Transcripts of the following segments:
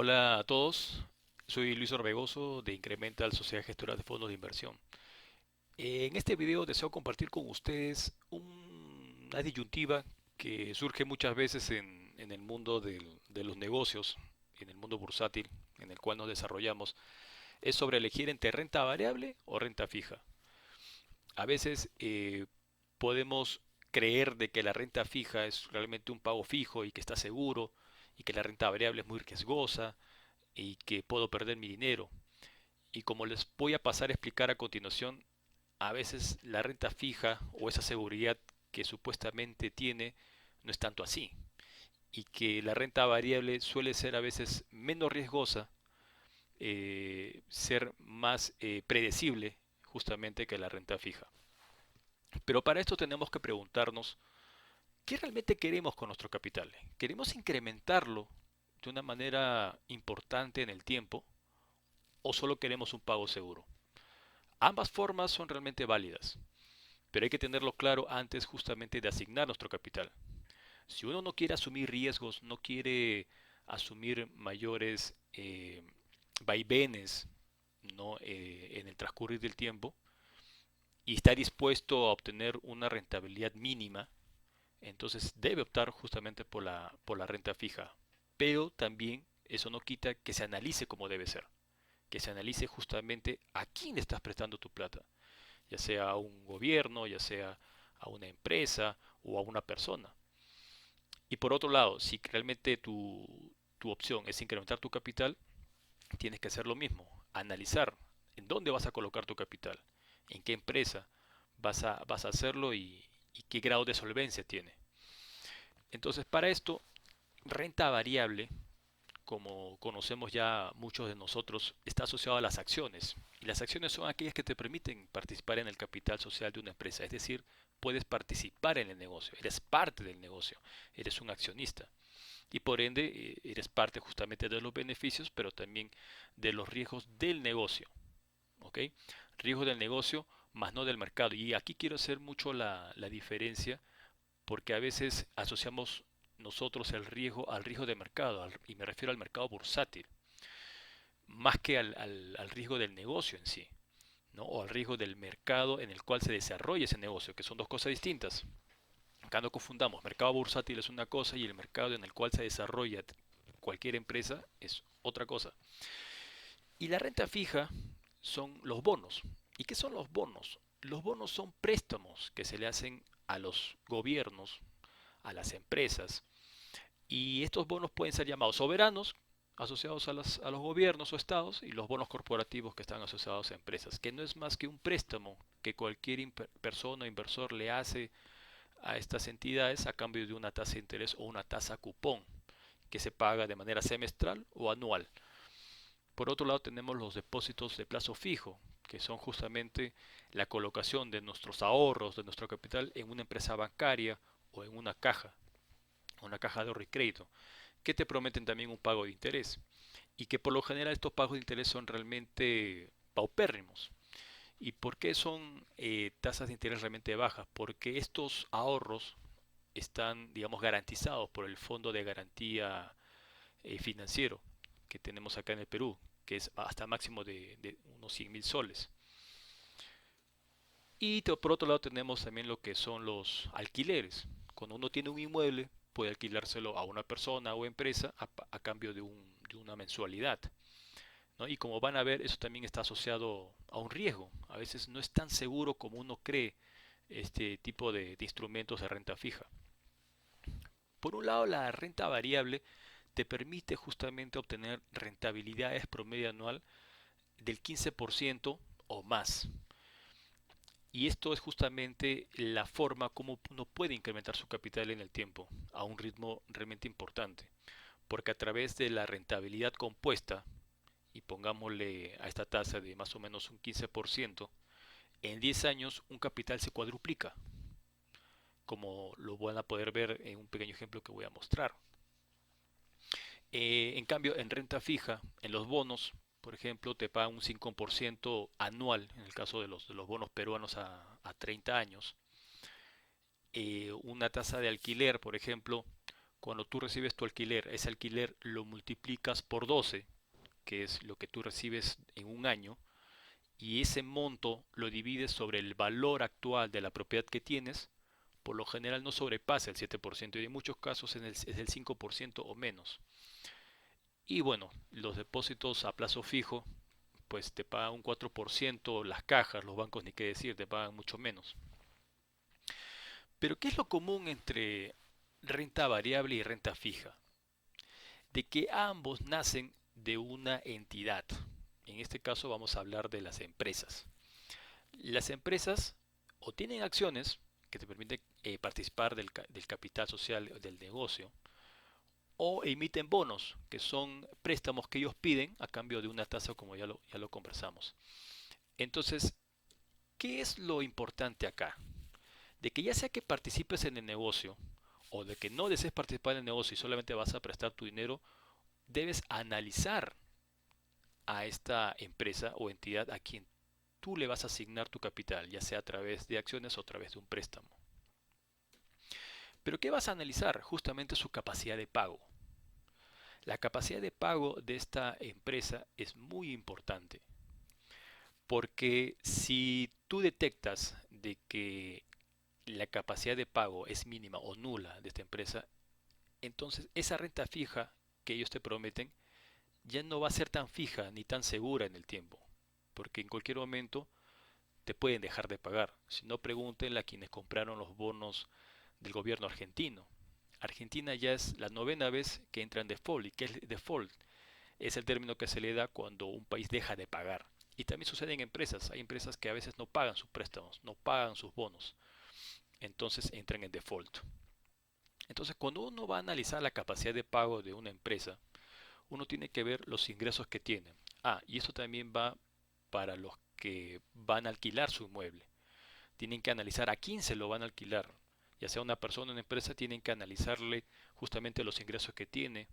Hola a todos, soy Luis Orbegoso de Incremental Sociedad Gestora de Fondos de Inversión. En este video deseo compartir con ustedes una disyuntiva que surge muchas veces en el mundo de los negocios, en el mundo bursátil en el cual nos desarrollamos, es sobre elegir entre renta variable o renta fija. A veces podemos creer de que la renta fija es realmente un pago fijo y que está seguro y que la renta variable es muy riesgosa y que puedo perder mi dinero. Y como les voy a pasar a explicar a continuación, a veces la renta fija o esa seguridad que supuestamente tiene no es tanto así. Y que la renta variable suele ser a veces menos riesgosa, ser más predecible justamente que la renta fija. Pero para esto tenemos que preguntarnos, ¿qué realmente queremos con nuestro capital? ¿Queremos incrementarlo de una manera importante en el tiempo o solo queremos un pago seguro? Ambas formas son realmente válidas, pero hay que tenerlo claro antes justamente de asignar nuestro capital. Si uno no quiere asumir riesgos, no quiere asumir mayores vaivenes, ¿no? En el transcurrir del tiempo y está dispuesto a obtener una rentabilidad mínima, entonces debe optar justamente por la renta fija. Pero también eso no quita que se analice como debe ser, que se analice justamente a quién estás prestando tu plata, ya sea a un gobierno, ya sea a una empresa o a una persona. Y por otro lado, si realmente tu opción es incrementar tu capital, tienes que hacer lo mismo, analizar en dónde vas a colocar tu capital, en qué empresa vas a hacerlo y qué grado de solvencia tiene. Entonces, para esto, renta variable, como conocemos ya muchos de nosotros, está asociado a las acciones. Y las acciones son aquellas que te permiten participar en el capital social de una empresa. Es decir, puedes participar en el negocio, eres parte del negocio, eres un accionista. Y por ende, eres parte justamente de los beneficios, pero también de los riesgos del negocio. ¿Ok? Riesgos del negocio, más no del mercado. Y aquí quiero hacer mucho la diferencia porque a veces asociamos nosotros el riesgo al riesgo de mercado, y me refiero al mercado bursátil, más que al riesgo del negocio en sí, ¿no? O al riesgo del mercado en el cual se desarrolla ese negocio, que son dos cosas distintas. Acá no confundamos, mercado bursátil es una cosa y el mercado en el cual se desarrolla cualquier empresa es otra cosa. Y la renta fija son los bonos. ¿Y qué son los bonos? Los bonos son préstamos que se le hacen a los gobiernos, a las empresas. Y estos bonos pueden ser llamados soberanos, asociados a los gobiernos o estados, y los bonos corporativos que están asociados a empresas, que no es más que un préstamo que cualquier persona o inversor le hace a estas entidades a cambio de una tasa de interés o una tasa cupón que se paga de manera semestral o anual. Por otro lado tenemos los depósitos de plazo fijo, que son justamente la colocación de nuestros ahorros, de nuestro capital en una empresa bancaria o en una caja de ahorro y crédito, que te prometen también un pago de interés y que por lo general estos pagos de interés son realmente paupérrimos. ¿Y por qué son tasas de interés realmente bajas? Porque estos ahorros están, digamos, garantizados por el Fondo de Garantía Financiero que tenemos acá en el Perú, que es hasta máximo de unos 100.000 soles. Y por otro lado tenemos también lo que son los alquileres. Cuando uno tiene un inmueble, puede alquilárselo a una persona o empresa a cambio de una mensualidad, ¿no? Y como van a ver, eso también está asociado a un riesgo. A veces no es tan seguro como uno cree este tipo de instrumentos de renta fija. Por un lado, la renta variable te permite justamente obtener rentabilidades promedio anual del 15% o más. Y esto es justamente la forma como uno puede incrementar su capital en el tiempo a un ritmo realmente importante. Porque a través de la rentabilidad compuesta, y pongámosle a esta tasa de más o menos un 15%, en 10 años un capital se cuadruplica, como lo van a poder ver en un pequeño ejemplo que voy a mostrar. En cambio, en renta fija, en los bonos, por ejemplo, te pagan un 5% anual, en el caso de los bonos peruanos a 30 años. Una tasa de alquiler, por ejemplo, Cuando tú recibes tu alquiler, ese alquiler lo multiplicas por 12, que es lo que tú recibes en un año, y ese monto lo divides sobre el valor actual de la propiedad que tienes, por lo general no sobrepasa el 7% y en muchos casos es el 5% o menos. Y bueno, los depósitos a plazo fijo, pues te pagan un 4%, las cajas, los bancos ni qué decir, te pagan mucho menos. Pero ¿qué es lo común entre renta variable y renta fija? De que ambos nacen de una entidad. En este caso vamos a hablar de las empresas. Las empresas o tienen acciones que te permiten participar del capital social del negocio, o emiten bonos, que son préstamos que ellos piden a cambio de una tasa, como ya lo conversamos. Entonces, ¿qué es lo importante acá? De que ya sea que participes en el negocio o de que no desees participar en el negocio y solamente vas a prestar tu dinero, debes analizar a esta empresa o entidad a quien tú le vas a asignar tu capital, ya sea a través de acciones o a través de un préstamo. Pero ¿qué vas a analizar? Justamente su capacidad de pago. La capacidad de pago de esta empresa es muy importante, porque si tú detectas de que la capacidad de pago es mínima o nula de esta empresa, entonces esa renta fija que ellos te prometen ya no va a ser tan fija ni tan segura en el tiempo, porque en cualquier momento te pueden dejar de pagar. Si no, pregúntenle a quienes compraron los bonos del gobierno argentino. Argentina ya es la novena vez que entra en default. ¿Y qué es default? Es el término que se le da cuando un país deja de pagar. Y también sucede en empresas. Hay empresas que a veces no pagan sus préstamos, no pagan sus bonos. Entonces entran en default. Entonces, cuando uno va a analizar la capacidad de pago de una empresa, uno tiene que ver los ingresos que tiene. Ah, y eso también va para los que van a alquilar su inmueble. Tienen que analizar a quién se lo van a alquilar. Ya sea una persona o una empresa, tienen que analizarle justamente los ingresos que tiene,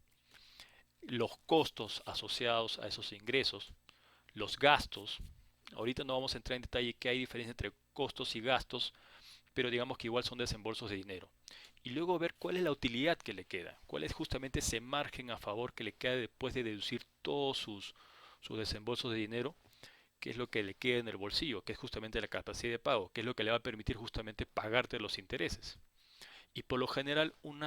los costos asociados a esos ingresos, los gastos. Ahorita no vamos a entrar en detalle qué hay diferencia entre costos y gastos, pero digamos que igual son desembolsos de dinero. Y luego ver cuál es la utilidad que le queda, cuál es justamente ese margen a favor que le queda después de deducir todos sus desembolsos de dinero, qué es lo que le queda en el bolsillo, que es justamente la capacidad de pago, que es lo que le va a permitir justamente pagarte los intereses. Y por lo general un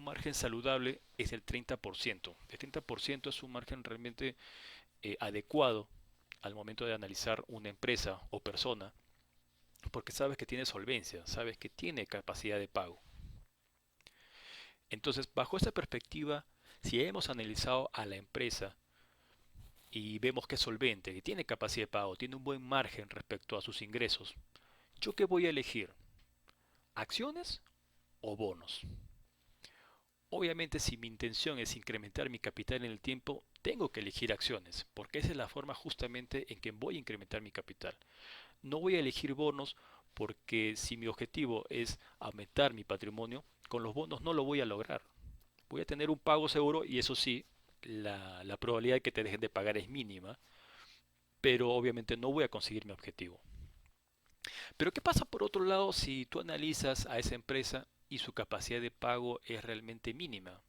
margen saludable es el 30%. El 30% es un margen realmente adecuado al momento de analizar una empresa o persona, porque sabes que tiene solvencia, sabes que tiene capacidad de pago. Entonces, bajo esta perspectiva, si hemos analizado a la empresa y vemos que es solvente, que tiene capacidad de pago, tiene un buen margen respecto a sus ingresos, ¿yo qué voy a elegir? ¿Acciones o bonos? Obviamente, si mi intención es incrementar mi capital en el tiempo, tengo que elegir acciones, porque esa es la forma justamente en que voy a incrementar mi capital. No voy a elegir bonos porque si mi objetivo es aumentar mi patrimonio, con los bonos no lo voy a lograr. Voy a tener un pago seguro y eso sí, la probabilidad de que te dejen de pagar es mínima, pero obviamente no voy a conseguir mi objetivo. Pero ¿qué pasa por otro lado si tú analizas a esa empresa y su capacidad de pago es realmente mínima?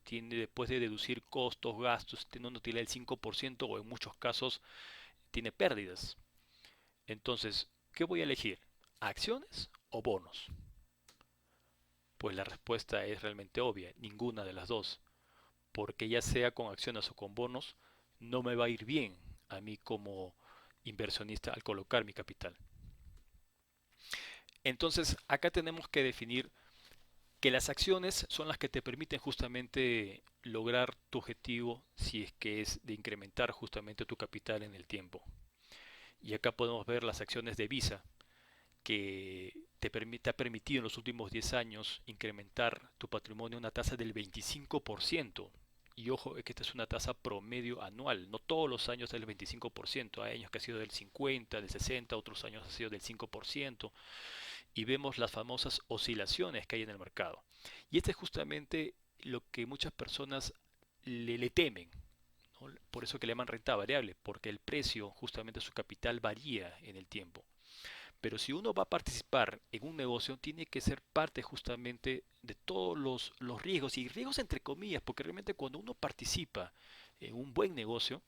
Tiene, después de deducir costos, gastos, tiene una utilidad del 5% o en muchos casos tiene pérdidas. Entonces, ¿qué voy a elegir? ¿Acciones o bonos? Pues la respuesta es realmente obvia, ninguna de las dos, porque ya sea con acciones o con bonos, no me va a ir bien a mí como inversionista al colocar mi capital. Entonces, acá tenemos que definir que las acciones son las que te permiten justamente lograr tu objetivo si es que es de incrementar justamente tu capital en el tiempo. Y acá podemos ver las acciones de Visa, que te ha permitido en los últimos 10 años incrementar tu patrimonio a una tasa del 25%. Y ojo, que esta es una tasa promedio anual, no todos los años es del 25%, hay años que ha sido del 50, del 60, otros años ha sido del 5%, y vemos las famosas oscilaciones que hay en el mercado. Y este es justamente lo que muchas personas le temen, ¿no? Por eso que le llaman renta variable, porque el precio, justamente su capital, varía en el tiempo. Pero si uno va a participar en un negocio, tiene que ser parte justamente de todos los riesgos, y riesgos entre comillas, porque realmente cuando uno participa en un buen negocio,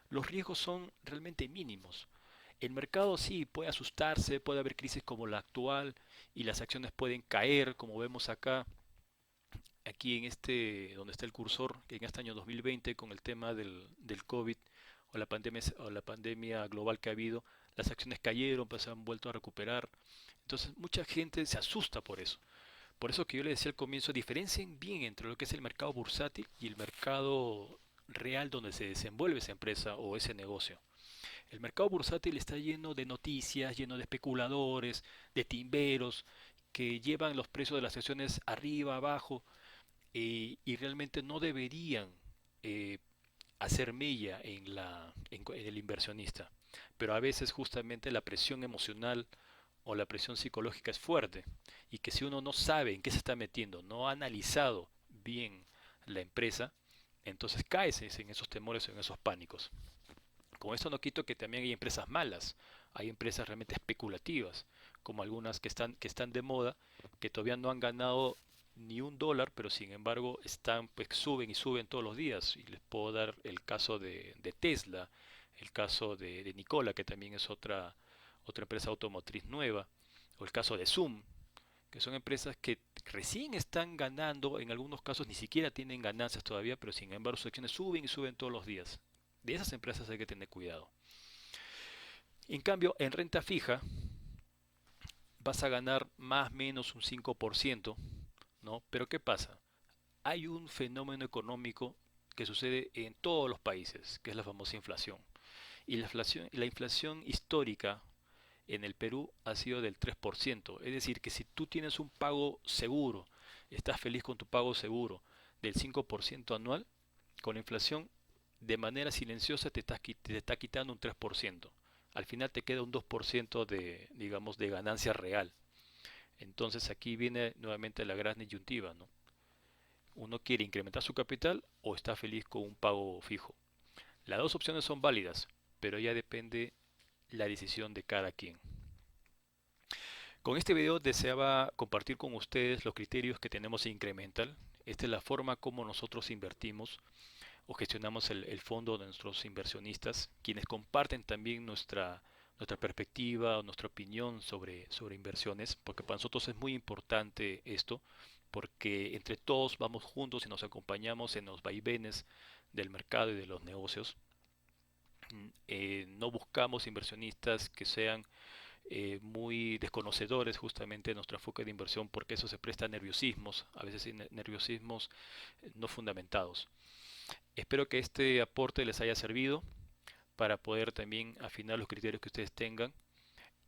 los riesgos son realmente mínimos. El mercado sí puede asustarse, puede haber crisis como la actual y las acciones pueden caer, como vemos acá, aquí en este, donde está el cursor, que en este año 2020 con el tema del COVID o la pandemia global que ha habido, las acciones cayeron, pues se han vuelto a recuperar. Entonces mucha gente se asusta por eso. Por eso que yo le decía al comienzo, diferencien bien entre lo que es el mercado bursátil y el mercado real donde se desenvuelve esa empresa o ese negocio. El mercado bursátil está lleno de noticias, lleno de especuladores, de timberos que llevan los precios de las acciones arriba, abajo, y realmente no deberían eh, hacer mella en el inversionista. Pero a veces justamente la presión emocional o la presión psicológica es fuerte, y que si uno no sabe en qué se está metiendo, no ha analizado bien la empresa, entonces caes en esos temores o en esos pánicos. Con esto no quito que también hay empresas malas, hay empresas realmente especulativas, como algunas que están de moda, que todavía no han ganado ni un dólar, pero sin embargo están, pues suben y suben todos los días. Y les puedo dar el caso de Tesla, el caso de Nikola, que también es otra empresa automotriz nueva, o el caso de Zoom, que son empresas que recién están ganando, en algunos casos ni siquiera tienen ganancias todavía, pero sin embargo sus acciones suben y suben todos los días. De esas empresas hay que tener cuidado. En cambio, en renta fija vas a ganar más o menos un 5%, ¿no? Pero ¿qué pasa? Hay un fenómeno económico que sucede en todos los países, que es la famosa inflación. Y la inflación histórica en el Perú ha sido del 3%. Es decir, que si tú tienes un pago seguro, estás feliz con tu pago seguro del 5% anual, con la inflación de manera silenciosa te está quitando un 3%. Al final te queda un 2% de, digamos, de ganancia real. Entonces aquí viene nuevamente la gran disyuntiva, ¿no? Uno quiere incrementar su capital o está feliz con un pago fijo. Las dos opciones son válidas, pero ya depende la decisión de cada quien. Con este video deseaba compartir con ustedes los criterios que tenemos en Incremental. Esta es la forma como nosotros invertimos o gestionamos el fondo de nuestros inversionistas, quienes comparten también nuestra perspectiva o nuestra opinión sobre inversiones, porque para nosotros es muy importante esto, porque entre todos vamos juntos y nos acompañamos en los vaivenes del mercado y de los negocios. No buscamos inversionistas que sean muy desconocedores justamente de nuestro enfoque de inversión, porque eso se presta a nerviosismos, a veces nerviosismos no fundamentados. Espero que este aporte les haya servido para poder también afinar los criterios que ustedes tengan,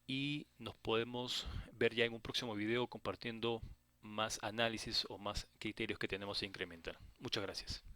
y nos podemos ver ya en un próximo video compartiendo más análisis o más criterios que tenemos que incrementar. Muchas gracias.